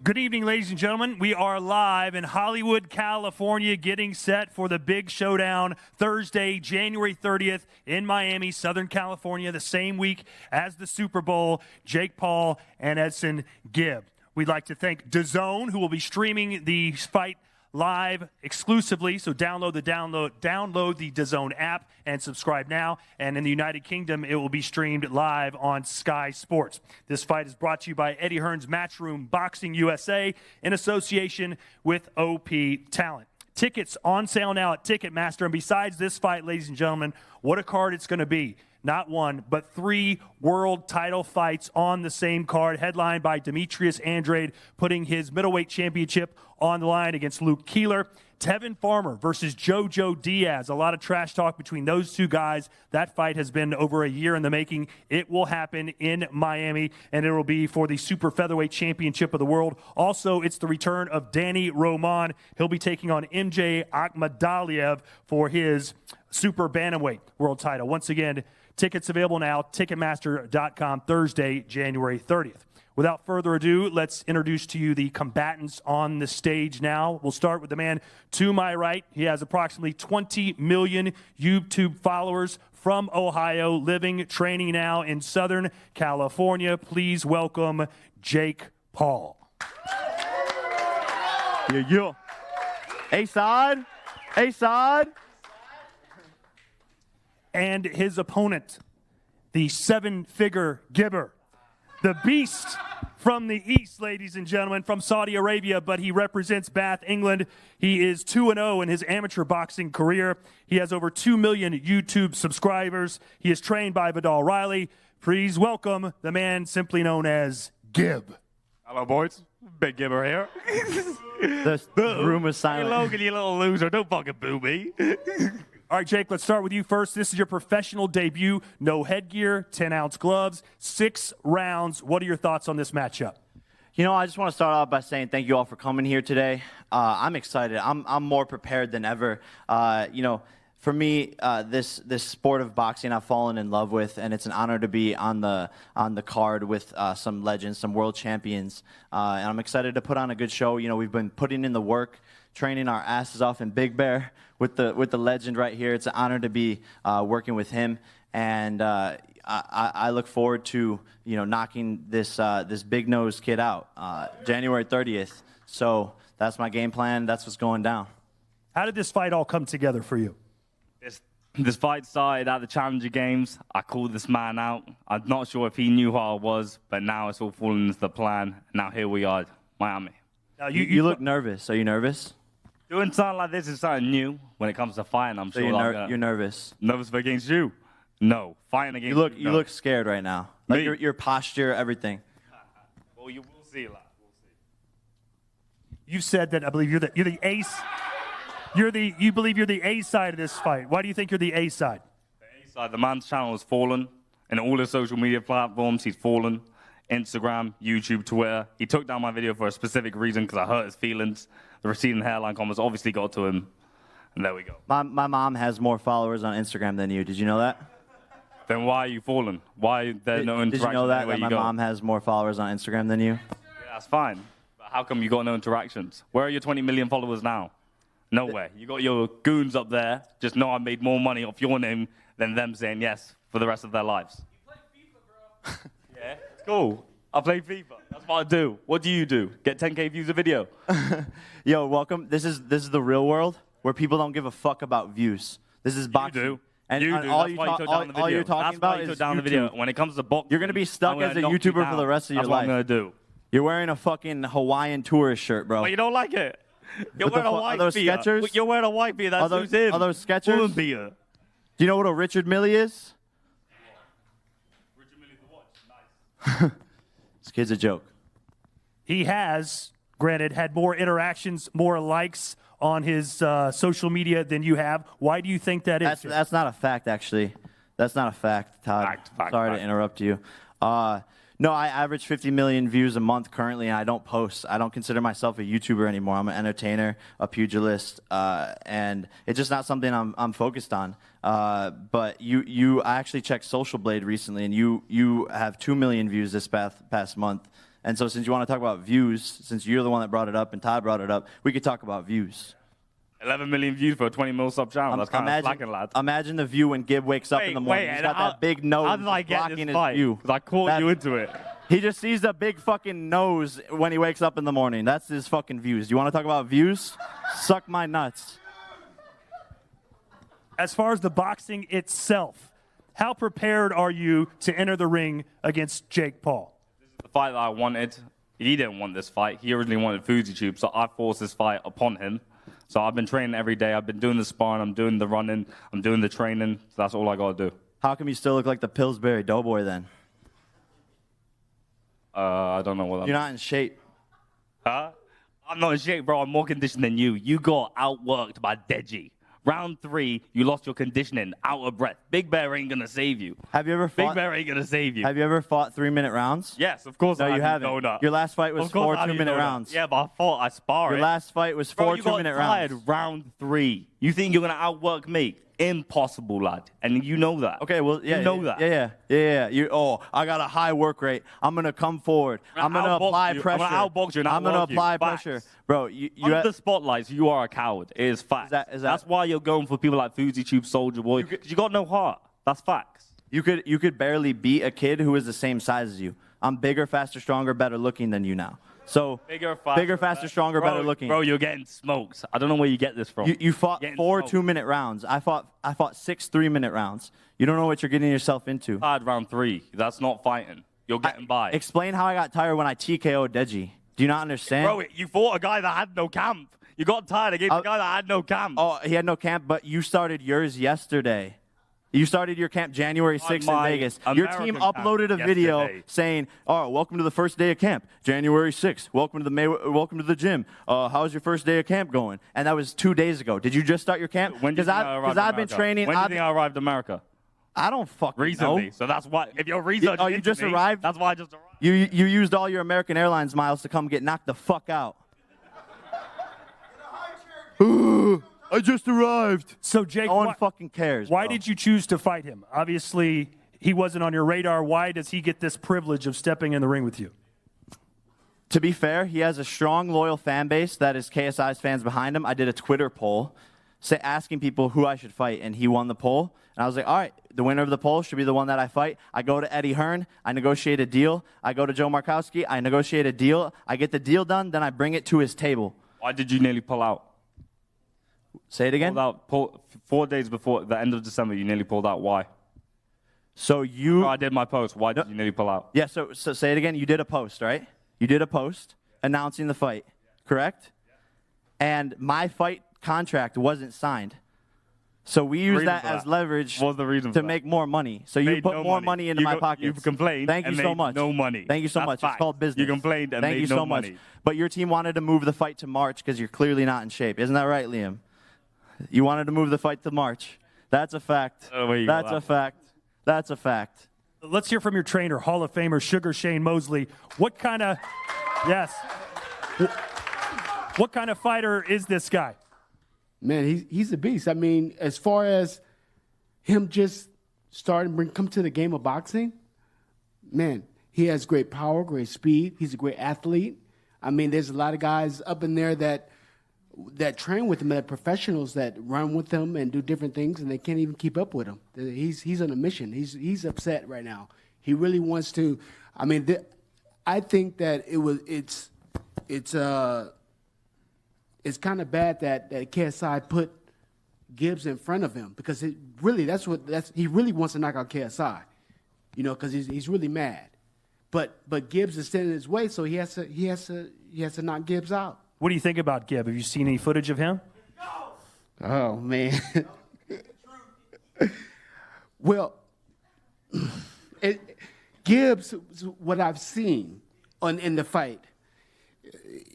Good evening, ladies and gentlemen. We are live in Hollywood, California, getting set for the big showdown Thursday, January 30th in Miami, Southern California, the same week as the Super Bowl. Jake Paul and AnEsonGib. We'd like to thank Dazn, who will be streaming the fight live exclusively, so download the Dazn app and subscribe now. And in the United Kingdom, it will be streamed live on Sky Sports. This fight is brought to you by Eddie Hearn's Matchroom Boxing USA in association with OP Talent. Tickets on sale now at Ticketmaster. And besides this fight, ladies and gentlemen, what a card it's going to be. Not one, but 3 world title fights on the same card, headlined by Demetrius Andrade, putting his middleweight championship on the line against Luke Keeler. Tevin Farmer versus JoJo Diaz. A lot of trash talk between those two guys. That fight has been over a year in the making. It will happen in Miami, and it will be for the super featherweight championship of the world. Also, it's the return of Danny Roman. He'll be taking on MJ Akhmadaliev for his super bantamweight world title. Once again, tickets available now, Ticketmaster.com, Thursday, January 30th. Without further ado, let's introduce to you the combatants on the stage now. We'll start with the man to my right. He has approximately 20 million YouTube followers from Ohio, living, training now in Southern California. Please welcome Jake Paul. Yeah. A-side. A-side. And his opponent, the 7-figure Gibber, the beast from the east, ladies and gentlemen, from Saudi Arabia, but he represents Bath, England. He is 2-0 in his amateur boxing career. He has over 2 million YouTube subscribers. He is trained by Vidal Riley. Please welcome the man simply known as Gib. Hello, boys. Big Gibber here. The room is silent. Hey, Logan, you little loser. Don't fucking boo me. All right, Jake, let's start with you first. This is your professional debut. No headgear, 10-ounce gloves, 6 rounds. What are your thoughts on this matchup? You know, I just want to start off by saying thank you all for coming here today. I'm excited. I'm more prepared than ever. You know, for me, this sport of boxing I've fallen in love with, and it's an honor to be on the card with some legends, some world champions. And I'm excited to put on a good show. You know, we've been putting in the work, training our asses off in Big Bear with the legend right here. It's an honor to be working with him, and I look forward to knocking this big nose kid out January 30th. So that's my game plan. That's what's going down. How did this fight all come together for you? This fight started at the Challenger Games. I called this man out. I'm not sure if he knew who I was, but now it's all fallen into the plan. Now here we are, Miami. Now you look nervous. Are you nervous? Doing something like this is something new when it comes to fighting. I'm so sure you're nervous. Nervous against you? No. Fighting against you. You look scared right now. Like your posture, everything. Well, you will see, lad. We'll see. You said that I believe you're the ace. You believe you're the A side of this fight. Why do you think you're the A side? The A side. The man's channel has fallen, and all his social media platforms he's fallen. Instagram, YouTube, Twitter. He took down my video for a specific reason because I hurt his feelings. The receding hairline comments obviously got to him, and there we go. My mom has more followers on Instagram than you. Did you know that? Then why are you falling? Why there's no interaction? Did you know that my go? mom has more followers on Instagram than you? Yeah, that's fine. But how come you got no interactions? Where are your 20 million followers now? Nowhere. You got your goons up there. Just know I made more money off your name than them saying yes for the rest of their lives. You play FIFA, bro. Yeah, it's cool. I play FIFA. That's what I do. What do you do? Get 10K views a video. Yo, welcome. This is the real world where people don't give a fuck about views. This is boxing. You do. And you do. All That's why you took down the video. you're talking about is down the video. When it comes to boxing, you're gonna be stuck as a YouTuber for the rest of your life. That's what I'm gonna do. You're wearing a fucking Hawaiian tourist shirt, bro. But you don't like it. You're wearing a white beer. Are those Skechers? You're wearing a white beer. That's who's in. Are those Skechers? Beer. Do you know what a Richard Mille is? Richard Mille's the watch. Nice. This kid's a joke. He has, granted, had more interactions, more likes on his social media than you have. Why do you think that is? That's not a fact, actually. That's not a fact, Todd. Sorry to interrupt you. No, I average 50 million views a month currently, and I don't post. I don't consider myself a YouTuber anymore. I'm an entertainer, a pugilist, and it's just not something I'm focused on. But I actually checked Social Blade recently, and you have 2 million views this past month. And so since you want to talk about views, since you're the one that brought it up and Todd brought it up, we could talk about views. 11 million views for a 20 mil sub channel. That's kind of slacking, lad. Imagine the view when Gib wakes up in the morning. He's got that big nose how did I get blocking this his fight? view. Because I caught you into it. He just sees the big fucking nose when he wakes up in the morning. That's his fucking views. You want to talk about views? Suck my nuts. As far as the boxing itself, how prepared are you to enter the ring against Jake Paul? This is the fight that I wanted. He didn't want this fight. He originally wanted FujiTube, so I forced this fight upon him. So I've been training every day. I've been doing the sparring. I'm doing the running. I'm doing the training. So that's all I got to do. How come you still look like the Pillsbury Doughboy then? I don't know what that You're not in shape. Huh? I'm not in shape, bro. I'm more conditioned than you. You got outworked by Deji. Round 3, you lost your conditioning, out of breath. Big Bear ain't gonna save you. Have you ever fought? Big Bear ain't gonna save you. Have you ever fought 3-minute rounds? Yes, of course. No, I you haven't. donut. Your last fight was Of course 4 I do 2-minute donut. rounds. Yeah, but I spar Your it. last fight was Bro, 4 you got 2-minute tired rounds. round 3. You think you're gonna outwork me? Impossible, lad. And you know that. Okay, well, yeah, You know that. Yeah. I got a high work rate. I'm gonna come forward. I'm gonna apply pressure. I'm gonna outbox you and I'm gonna outwork you. apply Facts. pressure, bro. You Under the spotlights, you are a coward. It is facts. That's why you're going for people like FujiTube, Soldier Boy. You got no heart. That's facts. You could barely beat a kid who is the same size as you. I'm bigger, faster, stronger, better looking than you now. So Bigger, faster, stronger, better looking. Bro, you're getting smoked. I don't know where you get this from. You fought Getting 4 smoked. 2-minute rounds. I fought 6 3-minute rounds. You don't know what you're getting yourself into. Tired round 3. That's not fighting. You're getting by. Explain how I got tired when I TKO'd Deji. Do you not understand? Bro, you fought a guy that had no camp. You got tired against a guy that had no camp. Oh, he had no camp, but you started yours yesterday. You started your camp January 6th in Vegas. Your team uploaded a video saying, "Oh, welcome to the first day of camp, January 6th. Welcome to the gym. How's your first day of camp going?" And that was 2 days ago. Did you just start your camp? Because I've been training. When do you think I arrived in America? I don't fucking Recently. know. So that's why. If you're researching, you just arrived. That's why I just arrived. You used all your American Airlines miles to come get knocked the fuck out. I just arrived. So, Jake, no one fucking cares. Why bro. did you choose to fight him? Obviously, he wasn't on your radar. Why does he get this privilege of stepping in the ring with you? To be fair, he has a strong, loyal fan base that is KSI's fans behind him. I did a Twitter poll asking people who I should fight, and he won the poll. And I was like, all right, the winner of the poll should be the one that I fight. I go to Eddie Hearn. I negotiate a deal. I go to Joe Markowski. I negotiate a deal. I get the deal done. Then I bring it to his table. Why did you nearly pull out? Say it again? 4 days before the end of December, you nearly pulled out. Why? So you... I did my post. Why did you nearly pull out? Yeah, so say it again. You did a post, right? You did a post announcing the fight, correct? And my fight contract wasn't signed. So we use that as leverage to make more money. So you put more money into my pockets. You've complained. Thank you so much. No money. Thank you so much. It's called business. You complained and made no money. But your team wanted to move the fight to March because you're clearly not in shape. Isn't that right, Liam? You wanted to move the fight to March. That's a fact. That's a fact. That's a fact. Let's hear from your trainer, Hall of Famer Sugar Shane Mosley. What kind of fighter is this guy? Man, he's a beast. I mean, as far as him just come to the game of boxing, man, he has great power, great speed. He's a great athlete. I mean, there's a lot of guys up in there that train with him, that professionals that run with him and do different things, and they can't even keep up with him. He's on a mission. He's upset right now. He really wants to. I mean, I think that it's kind of bad that KSI put Gibbs in front of him because he really wants to knock out KSI, because he's really mad. But Gibbs is standing in his way, so he has to knock Gibbs out. What do you think about Gibb? Have you seen any footage of him? Oh man. Well, Gibbs, what I've seen in the fight,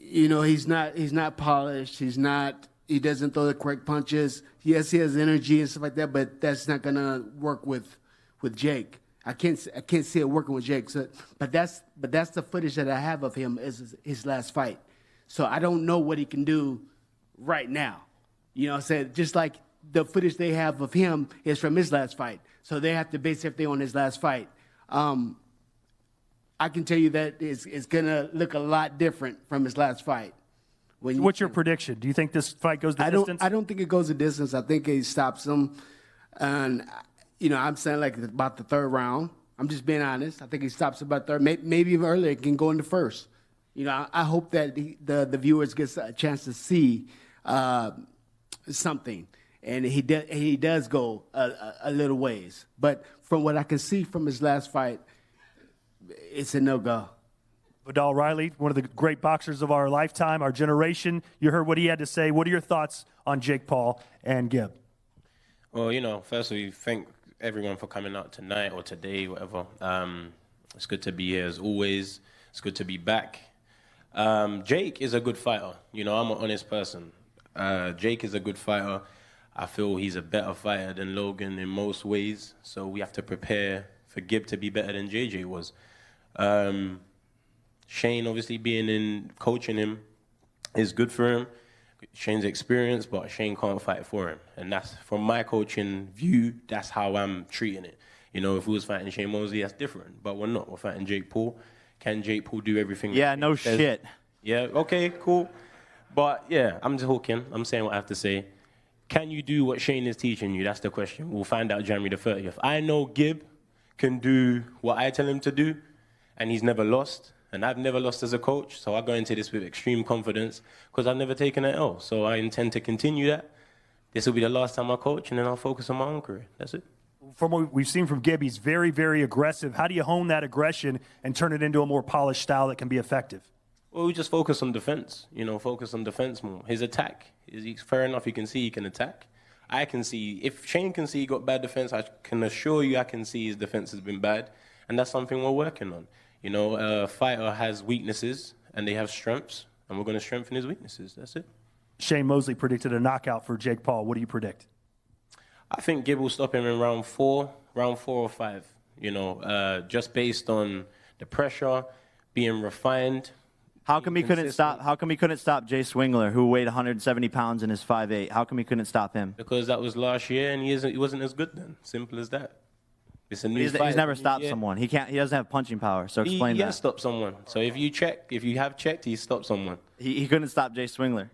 he's not polished. He doesn't throw the correct punches. Yes, he has energy and stuff like that, but that's not gonna work with Jake. I can't see it working with Jake. So, but that's the footage that I have of him is his last fight. So I don't know what he can do right now. Just like the footage they have of him is from his last fight. So they have to base everything on his last fight. I can tell you that it's going to look a lot different from his last fight. What's your prediction? Do you think this fight goes the distance? I don't think it goes the distance. I think he stops him. And, I'm saying like about the third round. I'm just being honest. I think he stops about third. Maybe even earlier. It can go in the first. I hope that the viewers get a chance to see something. And he does go a little ways. But from what I can see from his last fight, it's a no-go. Vidal Riley, one of the great boxers of our lifetime, our generation. You heard what he had to say. What are your thoughts on Jake Paul and Gib? Well, firstly, thank everyone for coming out tonight or today, whatever. It's good to be here as always. It's good to be back. Jake is a good fighter. I'm an honest person. Jake is a good fighter. I feel he's a better fighter than Logan in most ways. So we have to prepare for Gib to be better than JJ was. Shane, obviously, coaching him is good for him. Shane's experience, but Shane can't fight for him. And that's, from my coaching view, that's how I'm treating it. If we was fighting Shane Mosley, that's different. But we're not. We're fighting Jake Paul. Can Jake Paul do everything? Yeah, no shit. Yeah, okay, cool. But, yeah, I'm just hooking. I'm saying what I have to say. Can you do what Shane is teaching you? That's the question. We'll find out January the 30th. I know Gib can do what I tell him to do, and he's never lost. And I've never lost as a coach, so I go into this with extreme confidence because I've never taken an L. So I intend to continue that. This will be the last time I coach, and then I'll focus on my own career. That's it. From what we've seen from Gib, he's very, very aggressive. How do you hone that aggression and turn it into a more polished style that can be effective? Well, we just focus on defense, focus on defense more. His attack, fair enough, you can see he can attack. I can see, if Shane can see he got bad defense, I can assure you I can see his defense has been bad. And that's something we're working on. A fighter has weaknesses and they have strengths, and we're going to strengthen his weaknesses. That's it. Shane Mosley predicted a knockout for Jake Paul. What do you predict? I think Gib will stop him in round 4 or 5. Just based on the pressure, being refined. How come he couldn't stop? How come he couldn't stop Jay Swingler, who weighed 170 pounds and is 5'8"? How come he couldn't stop him? Because that was last year, and he wasn't as good then. Simple as that. It's a new fight. He's never stopped someone. He doesn't have punching power. So explain that. He has stopped someone. So if you have checked, he's stopped someone. He couldn't stop Jay Swingler.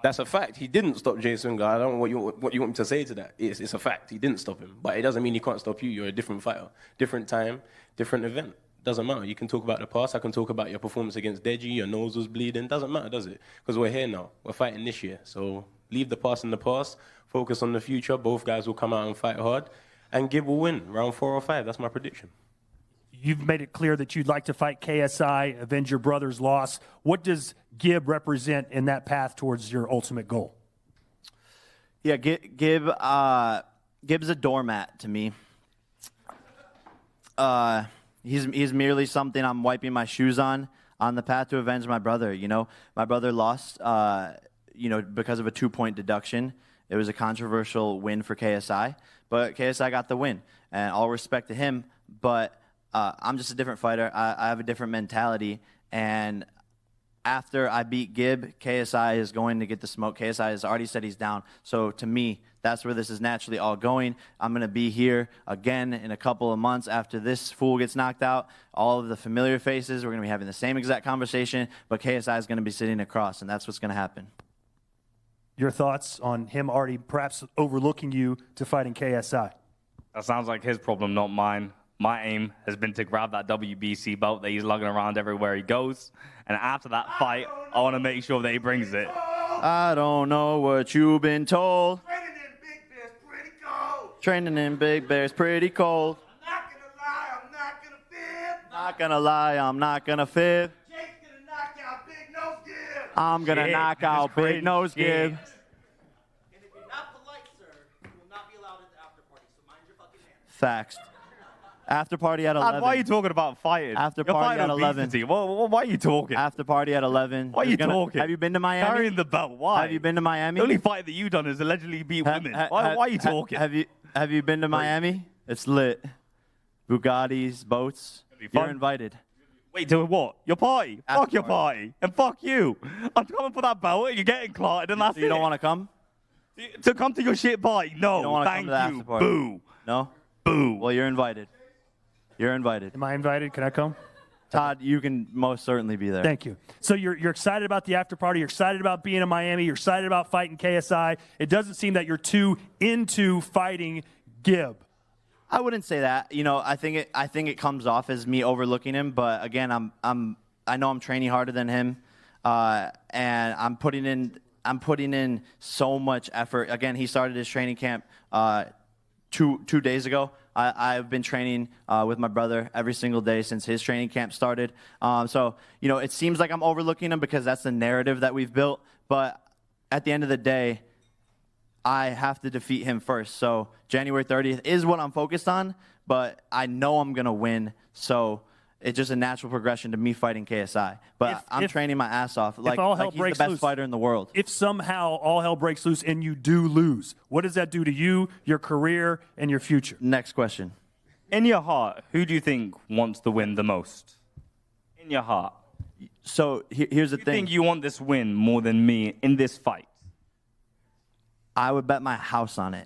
That's a fact. He didn't stop Jay Swingler. I don't know what you want me to say to that. It's a fact. He didn't stop him. But it doesn't mean he can't stop you. You're a different fighter. Different time, different event. Doesn't matter. You can talk about the past. I can talk about your performance against Deji. Your nose was bleeding. Doesn't matter, does it? Because we're here now. We're fighting this year. So leave the past in the past. Focus on the future. Both guys will come out and fight hard. And Gib will win round 4 or 5. That's my prediction. You've made it clear that you'd like to fight KSI, avenge your brother's loss. What does Gib represent in that path towards your ultimate goal? Yeah, Gib's a doormat to me. He's merely something I'm wiping my shoes on the path to avenge my brother. My brother lost, because of a 2-point deduction. It was a controversial win for KSI, but KSI got the win, and all respect to him. But I'm just a different fighter. I have a different mentality, and after I beat Gib, KSI is going to get the smoke. KSI has already said he's down. So to me, that's where this is naturally all going. I'm going to be here again in a couple of months after this fool gets knocked out. All of the familiar faces, we're going to be having the same exact conversation, but KSI is going to be sitting across, and that's what's going to happen. Your thoughts on him already perhaps overlooking you to fighting KSI? That sounds like his problem, not mine. My aim has been to grab that WBC belt that he's lugging around everywhere he goes. And after that fight, I want to make sure that he brings it. I don't know what you've been told. Training in Big Bear's pretty cold. Training in Big Bear's pretty cold. I'm not gonna lie, I'm not gonna fib. Not gonna lie, I'm not gonna fib. Jake's gonna knock out Big Nose Gib. I'm gonna knock out Big Nose Gib. And if you're not polite, sir, you will not be allowed at the after party, so mind your fucking manners. Facts. After party at 11. Why are you talking about fighting? After You're party fighting at 11. obesity. Why are you talking? After party at 11. Why are you talking? Have you been to Miami? Carrying the belt. Why? Have you been to Miami? The only fight that you've done is allegedly beat women. Why are you talking? Have you been to Miami? It's lit. Bugattis, boats. You're invited. Wait, to what? Your party? After Fuck your party. party. And fuck you. I'm coming for that belt and you're getting clotted and that's So you it. don't want to come? To come to your shit party? No. You don't want to come Thank to the after you. party? Boo. No? Boo. Well, you're invited. You're invited. Am I invited? Can I come? Todd, you can most certainly be there. Thank you. So you're excited about the after party. You're excited about being in Miami. You're excited about fighting KSI. It doesn't seem that you're too into fighting Gib. I wouldn't say that. You know, I think it comes off as me overlooking him. But again, I know I'm training harder than him, and I'm putting in so much effort. Again, he started his training camp 2 days ago. I've been training with my brother every single day since his training camp started. So, you know, it seems like I'm overlooking him because that's the narrative that we've built. But at the end of the day, I have to defeat him first. So January 30th is what I'm focused on, but I know I'm going to win. So it's just a natural progression to me fighting KSI. But I'm training my ass off. Like he's the best fighter in the world. If somehow all hell breaks loose and you do lose, what does that do to you, your career, and your future? Next question. In your heart, who do you think wants to win the most? In your heart. So here's the You thing. think you want this win more than me in this fight? I would bet my house on it.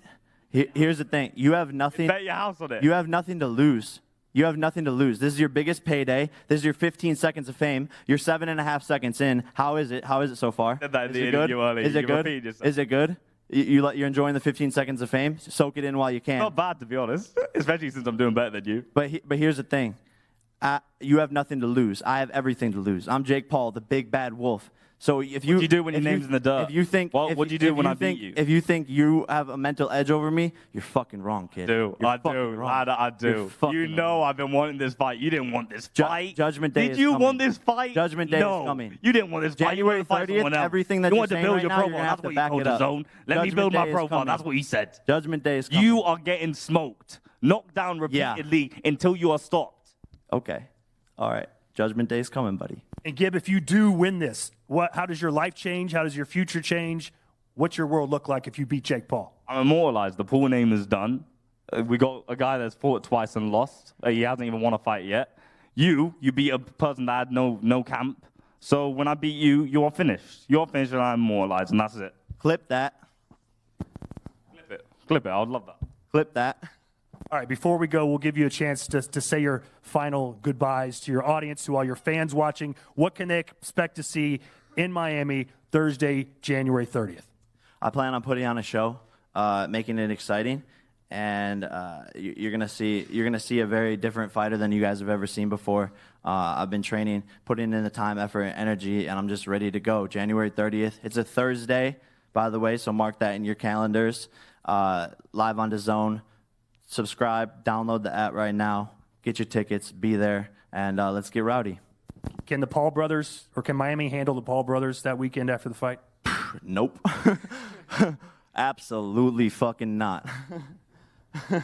Here's the thing. You have nothing. Bet your house on it. You have nothing to lose. You have nothing to lose. This is your biggest payday. This is your 15 seconds of fame. You're 7.5 seconds in. How is it? How is it so far? Said that in Is the it good? interview earlier. Is it You good? repeated yourself. Is it good? You're enjoying the 15 seconds of fame? Soak it in while you can. Not bad, to be honest. Especially since I'm doing better than you. But here's the thing. You have nothing to lose. I have everything to lose. I'm Jake Paul, the big bad wolf. So if you What do you do when your name's in the dirt? If you think What do you do when I beat you? If you think you have a mental edge over me, you're fucking wrong, kid. I do. I do. You know I've been wanting this fight. You didn't want this fight. Judgment Day Did is you coming. want this fight? Judgment Day no. is coming. You didn't want this fight. You January wanted to fight 30th, someone else. everything that you you're wanted to saying build right your now, you're profile. gonna have That's to what you back told it up. Dazn. Let me Judgment build my Day is profile. coming. That's what you said. Judgment Day is coming. You are getting smoked, knocked down repeatedly until you are stopped. Okay. All right. Judgment Day is coming, buddy. And Gib, if you do win this, how does your life change? How does your future change? What's your world look like if you beat Jake Paul? I'm immortalized. The Paul name is done. We got a guy that's fought twice and lost. He hasn't even won a fight yet. You beat a person that had no camp. So when I beat you, you are finished. You're finished and I'm immortalized, and that's it. Clip that. Clip it. I would love that. Clip that. All right, before we go, we'll give you a chance to say your final goodbyes to your audience, to all your fans watching. What can they expect to see in Miami Thursday, January 30th? I plan on putting on a show, making it exciting, and you're gonna see a very different fighter than you guys have ever seen before. I've been training, putting in the time, effort, and energy, and I'm just ready to go. January 30th. It's a Thursday, by the way, so mark that in your calendars. Live on Dazn. Subscribe, download the app right now, get your tickets, be there, and let's get rowdy. Can the Paul brothers, or can Miami handle the Paul brothers that weekend after the fight? Nope. Absolutely fucking not.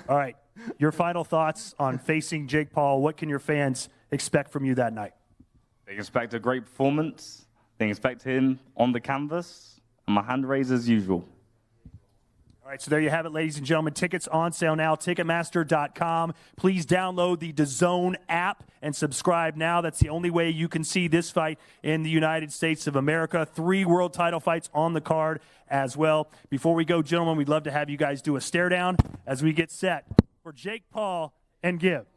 All right, your final thoughts on facing Jake Paul. What can your fans expect from you that night? They expect a great performance. They expect him on the canvas. And my hand raised as usual. All right, so there you have it, ladies and gentlemen. Tickets on sale now, Ticketmaster.com. Please download the Dazn app and subscribe now. That's the only way you can see this fight in the United States of America. 3 world title fights on the card as well. Before we go, gentlemen, we'd love to have you guys do a stare down as we get set for Jake Paul and Gib.